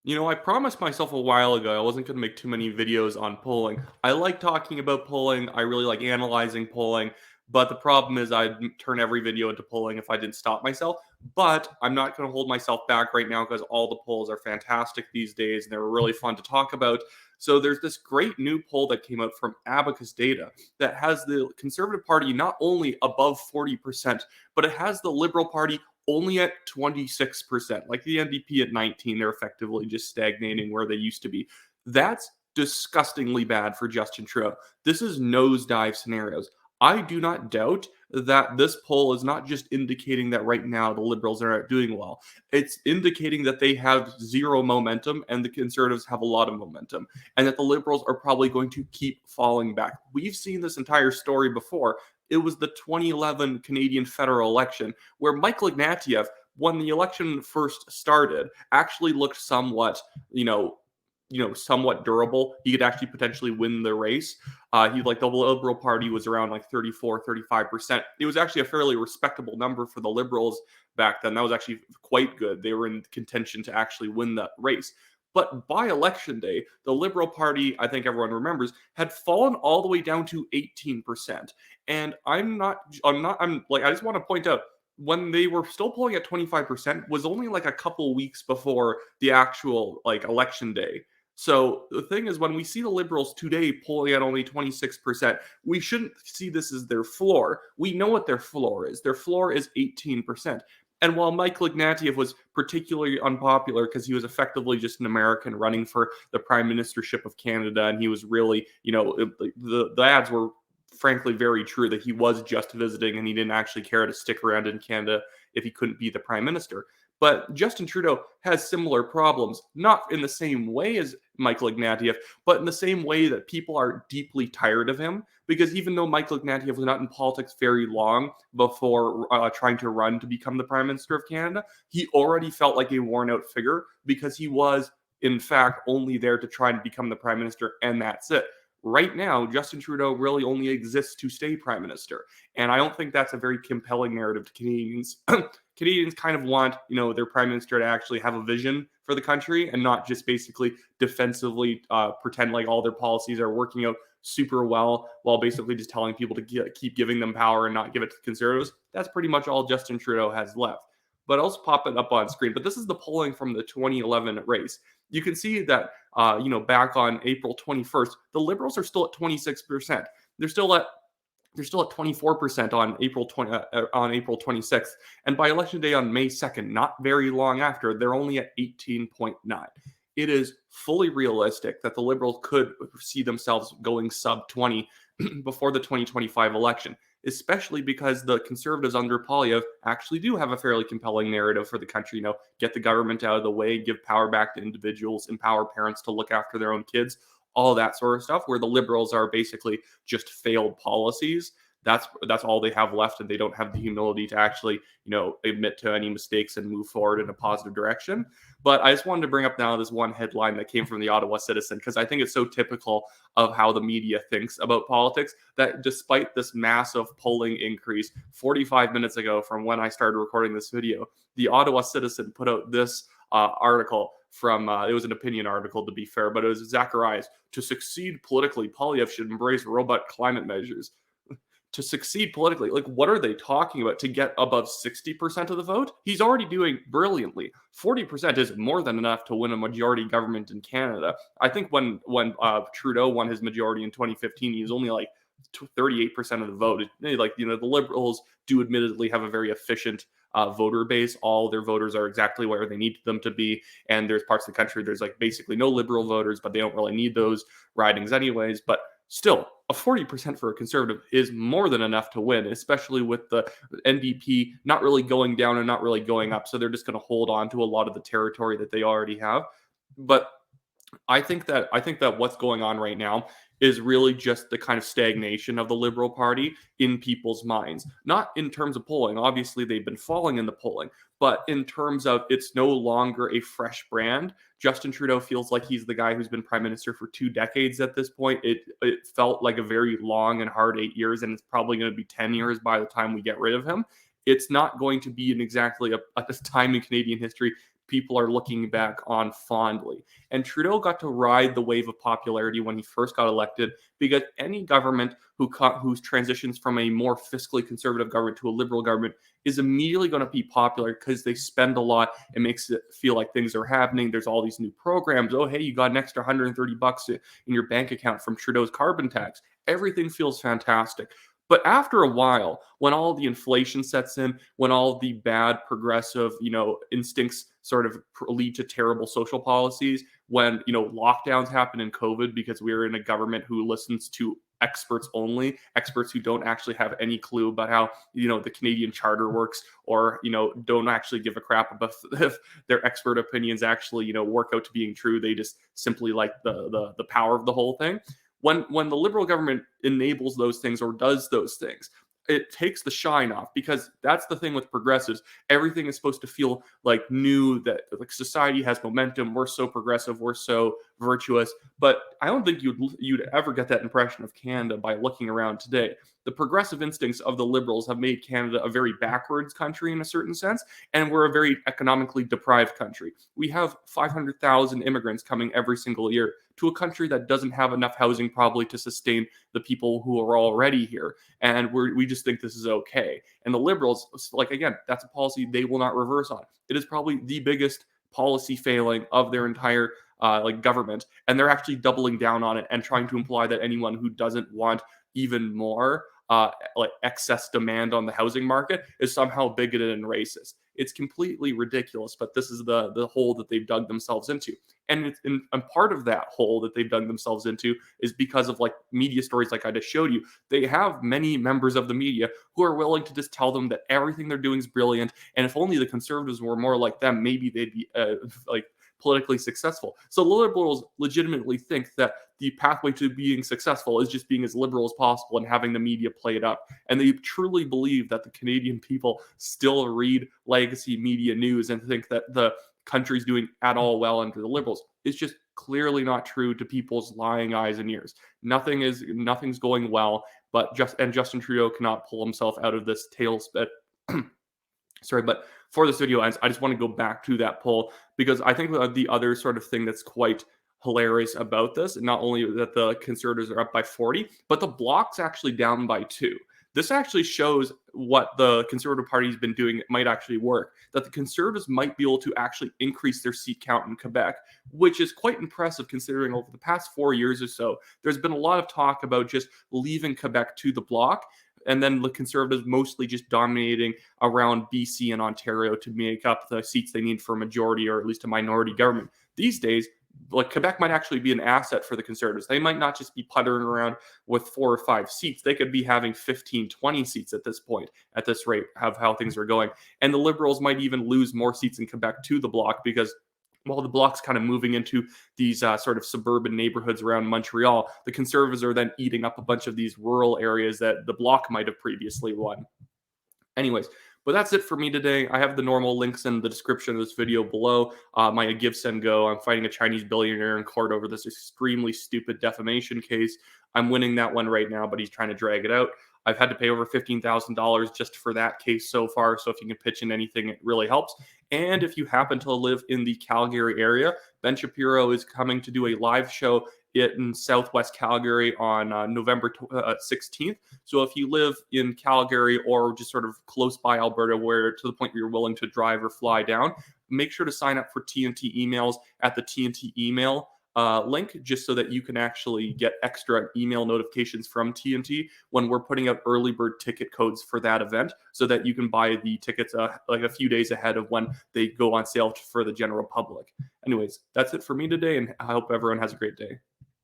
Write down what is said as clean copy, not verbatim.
I promised myself a while ago I wasn't going to make too many videos on polling. I like talking about polling. I really like analyzing polling. But the problem is I'd turn every video into polling if I didn't stop myself. But I'm not going to hold myself back right now because all the polls are fantastic these days and they're really fun to talk about. So there's this great new poll that came out from Abacus Data that has the Conservative Party not only above 40%, but it has the Liberal Party only at 26%. Like the NDP at 19, they're effectively just stagnating where they used to be. That's disgustingly bad for Justin Trudeau. This is nosedive scenarios. I do not doubt that this poll is not just indicating that right now the Liberals are not doing well. It's indicating that they have zero momentum and the Conservatives have a lot of momentum, and that the Liberals are probably going to keep falling back. We've seen this entire story before. It was the 2011 Canadian federal election where Michael Ignatieff, when the election first started, actually looked somewhat, somewhat durable. He could actually potentially win the race. The Liberal Party was around like 34, 35%. It was actually a fairly respectable number for the Liberals back then. That was actually quite good. They were in contention to actually win that race. But by election day, the Liberal Party, I think everyone remembers, had fallen all the way down to 18%. And I just want to point out when they were still polling at 25% was only like a couple weeks before the actual like election day. So the thing is, when we see the Liberals today polling at only 26%, we shouldn't see this as their floor. We know what their floor is. Their floor is 18%. And while Michael Ignatieff was particularly unpopular because he was effectively just an American running for the prime ministership of Canada, and he was really, the ads were frankly very true that he was just visiting and he didn't actually care to stick around in Canada if he couldn't be the prime minister. But Justin Trudeau has similar problems, not in the same way as Michael Ignatieff, but in the same way that people are deeply tired of him. Because even though Michael Ignatieff was not in politics very long before trying to run to become the Prime Minister of Canada, he already felt like a worn out figure because he was, in fact, only there to try and become the Prime Minister, and that's it. Right now, Justin Trudeau really only exists to stay Prime Minister. And I don't think that's a very compelling narrative to Canadians. Canadians kind of want, their prime minister to actually have a vision for the country and not just basically defensively pretend like all their policies are working out super well while basically just telling people to keep giving them power and not give it to the Conservatives. That's pretty much all Justin Trudeau has left. But I'll just pop it up on screen. But this is the polling from the 2011 race. You can see that, back on April 21st, the Liberals are still at 26%. They're still at 24% on April 26th, and by election day on May 2nd, not very long after, they're only at 18.9. It is fully realistic that the Liberals could see themselves going sub 20 before the 2025 election, especially because the Conservatives under Poilievre actually do have a fairly compelling narrative for the country. Get the government out of the way, give power back to individuals, empower parents to look after their own kids, all that sort of stuff, where the Liberals are basically just failed policies. That's all they have left, and they don't have the humility to actually, admit to any mistakes and move forward in a positive direction. But I just wanted to bring up now this one headline that came from the Ottawa Citizen, because I think it's so typical of how the media thinks about politics, that despite this massive polling increase 45 minutes ago from when I started recording this video, the Ottawa Citizen put out this article from, it was an opinion article to be fair, but it was Zacharias. To succeed politically, Poilievre should embrace robust climate measures. To succeed politically, like, what are they talking about? To get above 60% of the vote? He's already doing brilliantly. 40% is more than enough to win a majority government in Canada. I think when Trudeau won his majority in 2015, he was only like 38% of the vote. The Liberals do admittedly have a very efficient voter base. All their voters are exactly where they need them to be. And there's parts of the country, there's like basically no Liberal voters, but they don't really need those ridings anyways. But still, a 40% for a Conservative is more than enough to win, especially with the NDP not really going down and not really going up. So they're just going to hold on to a lot of the territory that they already have. But I think that what's going on right now is really just the kind of stagnation of the Liberal Party in people's minds. Not in terms of polling. Obviously, they've been falling in the polling, but in terms of it's no longer a fresh brand. Justin Trudeau feels like he's the guy who's been prime minister for 2 decades at this point. It felt like a very long and hard 8 years, and it's probably going to be 10 years by the time we get rid of him. It's not going to be exactly a time in Canadian history people are looking back on fondly. And Trudeau got to ride the wave of popularity when he first got elected, because any government who transitions from a more fiscally conservative government to a liberal government is immediately going to be popular because they spend a lot. It makes it feel like things are happening. There's all these new programs. Oh, hey, you got an extra $130 in your bank account from Trudeau's carbon tax. Everything feels fantastic. But after a while, when all the inflation sets in, when all the bad progressive, instincts sort of lead to terrible social policies, when, lockdowns happen in COVID because we're in a government who listens to experts only, experts who don't actually have any clue about how, the Canadian charter works, or, don't actually give a crap about if their expert opinions actually, work out to being true. They just simply like the power of the whole thing. When the liberal government enables those things or does those things, it takes the shine off, because that's the thing with progressives. Everything is supposed to feel like new, that like society has momentum. We're so progressive, we're so virtuous. But I don't think you'd ever get that impression of Canada by looking around today. The progressive instincts of the liberals have made Canada a very backwards country in a certain sense, and we're a very economically deprived country. We have 500,000 immigrants coming every single year to a country that doesn't have enough housing probably to sustain the people who are already here. And we just think this is okay. And the liberals, like, again, that's a policy they will not reverse on. It is probably the biggest policy failing of their entire government, and they're actually doubling down on it and trying to imply that anyone who doesn't want even more excess demand on the housing market is somehow bigoted and racist. It's completely ridiculous, but this is the hole that they've dug themselves into. And part of that hole that they've dug themselves into is because of like media stories like I just showed you. They have many members of the media who are willing to just tell them that everything they're doing is brilliant, and if only the conservatives were more like them, maybe they'd be politically successful. So liberals legitimately think that the pathway to being successful is just being as liberal as possible and having the media play it up. And they truly believe that the Canadian people still read legacy media news and think that the country's doing at all well under the liberals. It's just clearly not true to people's lying eyes and ears. Nothing's going well, but Justin Trudeau cannot pull himself out of this tailspin. Sorry, but before this video ends, I just want to go back to that poll, because I think the other sort of thing that's quite hilarious about this, not only that the Conservatives are up by 40, but the Bloc's actually down by 2. This actually shows what the Conservative Party has been doing. It might actually work, that the Conservatives might be able to actually increase their seat count in Quebec, which is quite impressive considering over the past 4 years or so, there's been a lot of talk about just leaving Quebec to the Bloc, and then the Conservatives mostly just dominating around BC and Ontario to make up the seats they need for a majority or at least a minority government. These days, Quebec might actually be an asset for the Conservatives. They might not just be puttering around with 4 or 5 seats. They could be having 15, 20 seats at this point, at this rate of how things are going. And the Liberals might even lose more seats in Quebec to the Bloc, because while the Bloc's kind of moving into these sort of suburban neighborhoods around Montreal, the Conservatives are then eating up a bunch of these rural areas that the Bloc might have previously won. Anyways, but that's it for me today. I have the normal links in the description of this video below. My Give, Send, Go. I'm fighting a Chinese billionaire in court over this extremely stupid defamation case. I'm winning that one right now, but he's trying to drag it out. I've had to pay over $15,000 just for that case so far. So if you can pitch in anything, it really helps. And if you happen to live in the Calgary area, Ben Shapiro is coming to do a live show in Southwest Calgary on November 16th. So if you live in Calgary or just sort of close by Alberta, where to the point where you're willing to drive or fly down, make sure to sign up for TNT emails at the TNT email link, just so that you can actually get extra email notifications from TNT when we're putting out early bird ticket codes for that event, so that you can buy the tickets like a few days ahead of when they go on sale for the general public. Anyways, that's it for me today, and I hope everyone has a great day.